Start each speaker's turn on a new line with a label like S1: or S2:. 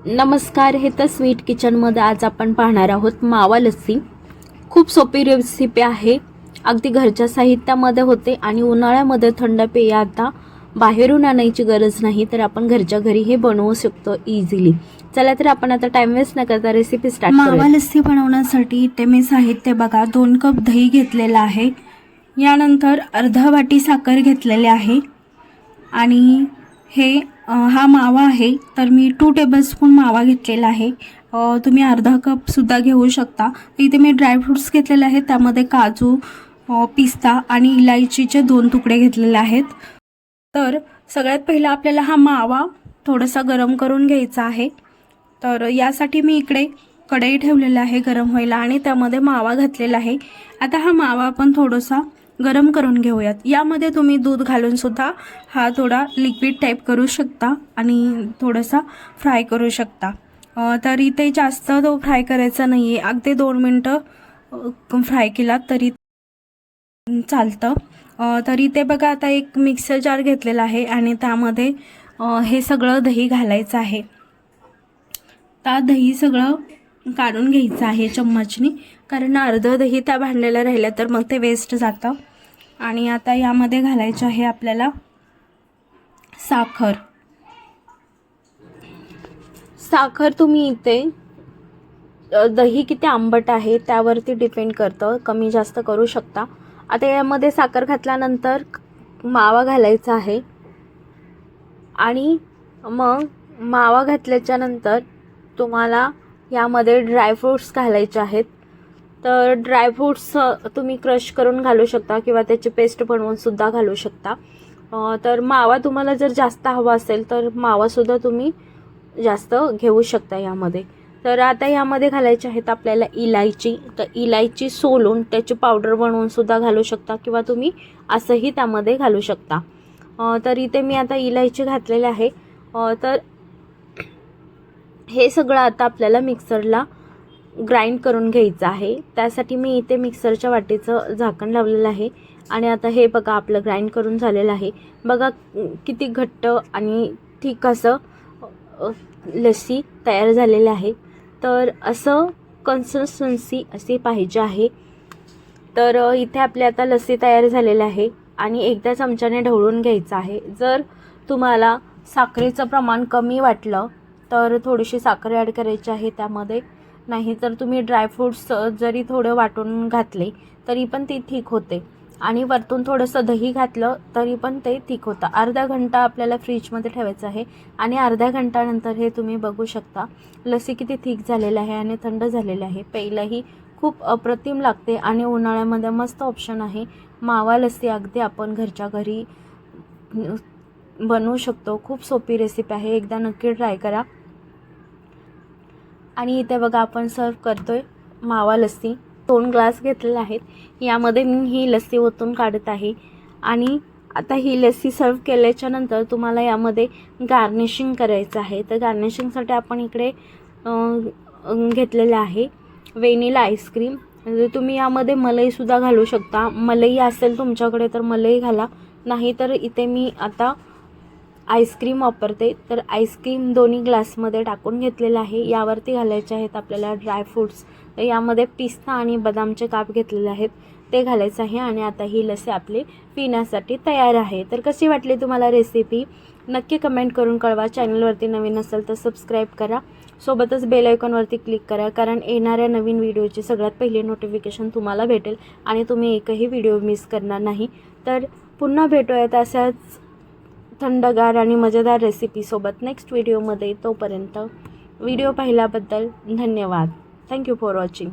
S1: नमस्कार, हे तर स्वीट किचनमध्ये आज आपण पाहणार आहोत मावा लस्सी। खूप सोपी रेसिपी आहे, अगदी घरच्या साहित्यामध्ये होते आणि उन्हाळ्यामध्ये थंड पेय आता बाहेरून आणायची गरज नाही, तर आपण घरच्या घरी हे बनवू शकतो इझिली। चला तर आपण आता टाइम वेस्ट न करता रेसिपी स्टार्ट करूया।
S2: मावा लस्सी बनवण्यासाठी ते मी साहित्य बघा, 2 कप दही घेतलेला आहे, यानंतर अर्धा वाटी साखर घेतलेली आहे आणि हा मावा आहे तर मी 2 टेबलस्पून मावा घेतलेला आहे। तुम्ही अर्धा कप सुद्धा घेऊ शकता। इथे मी ड्रायफ्रुट्स घेतलेले आहेत, त्यामध्ये काजू, पिस्ता आणि इलायचीचे 2 तुकडे घेतलेले आहेत। तर सगळ्यात पहिला आपल्याला हा मावा थोडासा गरम करून घ्यायचा आहे। तर यासाठी मी इकडे कढई ठेवलेली आहे गरम व्हायला आणि त्यामध्ये मावा घातलेला आहे। आता हा मावा आपण थोडासा गरम करून घेऊयात। यामध्ये तुम्ही दूध घालून सुद्धा हा थोडा लिक्विड टाइप करू शकता आणि थोडासा फ्राय करू शकता। तर इथे जास्त तो फ्राय करायचा नाही आहे, अगदी 2 मिनटं फ्राय केला तरी चालतं। तर इथे बघा, आता एक मिक्सर जार घेतलेला आहे आणि त्यामध्ये हे सगळं दही घालायचं आहे। त्या दही सगळं काढून घ्यायचं आहे चम्मचनी, कारण अर्धं दही त्या भांड्याला राहिलं तर मग ते वेस्ट जातं। आणि आता यामध्ये घालायचं आहे आपल्याला साखर।
S1: साखर तुम्ही इथे दही किती आंबट आहे त्यावरती डिपेंड करतं, कमी जास्त करू शकता। आता यामध्ये साखर घातल्यानंतर मावा घालायचा आहे आणि मग मावा घातल्याच्या नंतर तुम्हाला यामध्ये ड्रायफ्रूट्स घालायचे आहेत। तर ड्रायफ्रूट्स तुम्ही क्रश करून घालू शकता किंवा त्याची पेस्ट बनवून सुद्धा घालू शकता। तर मावा तुम्हाला जर जास्त हवा असेल तर मावासुद्धा तुम्ही जास्त घेऊ शकता यामध्ये। तर आता यामध्ये घालायचे आहेत आपल्याला इलायची। तर इलायची सोलून त्याची पावडर बनवून सुद्धा घालू शकता किंवा तुम्ही असंही त्यामध्ये घालू शकता। तर इथे मी आता इलायची घातलेली आहे। तर हे सगळं आता आपल्याला मिक्सरला ग्राइंड करून घ्यायचं आहे। त्यासाठी मी इथे मिक्सरच्या वाटीचं झाकण लावलेलं आहे आणि आता हे बघा, आपलं ग्राइंड करून झालेलं आहे। बघा किती घट्ट आणि ठीक असं लस्सी तयार झालेलं आहे। तर असं कन्सिस्टन्सी अशी पाहिजे आहे। तर इथे आपली आता लस्सी तयार झालेली आहे आणि एकदा चमच्याने ढवळून घ्यायचं आहे। जर तुम्हाला साखरेचं प्रमाण कमी वाटलं तर थोडीशी साखर ॲड करायची आहे त्यामध्ये, नाही तर तुम्ही ड्रायफ्रूट्स जरी थोडं वाटून घातले तरी पण ते ठीक होते आणि वरतून थोडंसं दही घातलं तरी पण ते ठीक होतं। अर्धा घंटा आपल्याला फ्रीजमध्ये ठेवायचं आहे आणि अर्ध्या घंटानंतर हे तुम्ही बघू शकता लस्सी किती ठीक झालेलं आहे आणि थंड झालेलं आहे। प्यायलाही खूप अप्रतिम लागते आणि उन्हाळ्यामध्ये मस्त ऑप्शन आहे। मावा लस्सी अगदी आपण घरच्या घरी बनवू शकतो। खूप सोपी रेसिपी आहे, एकदा नक्की ट्राय करा। आणि इथे बघा, आपण सर्व करतोय मावा लस्सी। 2 ग्लास घेतलेले आहेत, यामध्ये मी ही लस्सी ओतून काढत आहे। आणि आता ही लस्सी सर्व केल्याच्या नंतर तुम्हाला यामध्ये गार्निशिंग करायचं आहे। तर गार्निशिंगसाठी आपण इकडे घेतलेले आहे व्हॅनिला आईस्क्रीम। म्हणजे तुम्ही यामध्ये मलईसुद्धा घालू शकता, मलई असेल तुमच्याकडे तर मलई घाला, नाही तर इथे मी आता आईस्क्रीम वापरते। तर आईस्क्रीम दोन्ही ग्लासमध्ये टाकून घेतलेलं आहे। यावरती घालायचे आहेत आपल्याला ड्रायफ्रूट्स। तर यामध्ये पिस्ता आणि बदामचे काप घेतलेले आहेत, ते घालायचं आहे। आणि आता ही लस्सी आपली पिण्यासाठी तयार आहे। तर कशी वाटली तुम्हाला रेसिपी नक्की कमेंट करून कळवा। चॅनलवरती नवीन असेल तर सबस्क्राईब करा, सोबतच बेल आयकॉनवरती क्लिक करा, कारण येणाऱ्या नवीन व्हिडिओची सगळ्यात पहिली नोटिफिकेशन तुम्हाला भेटेल आणि तुम्ही एकही व्हिडिओ मिस करणार नाही। तर पुन्हा भेटूयात अशाच थंडगार आणि मजेदार रेसिपीसोबत नेक्स्ट व्हिडिओमध्ये। तोपर्यंत व्हिडिओ पाहिल्याबद्दल धन्यवाद। Thank you for watching.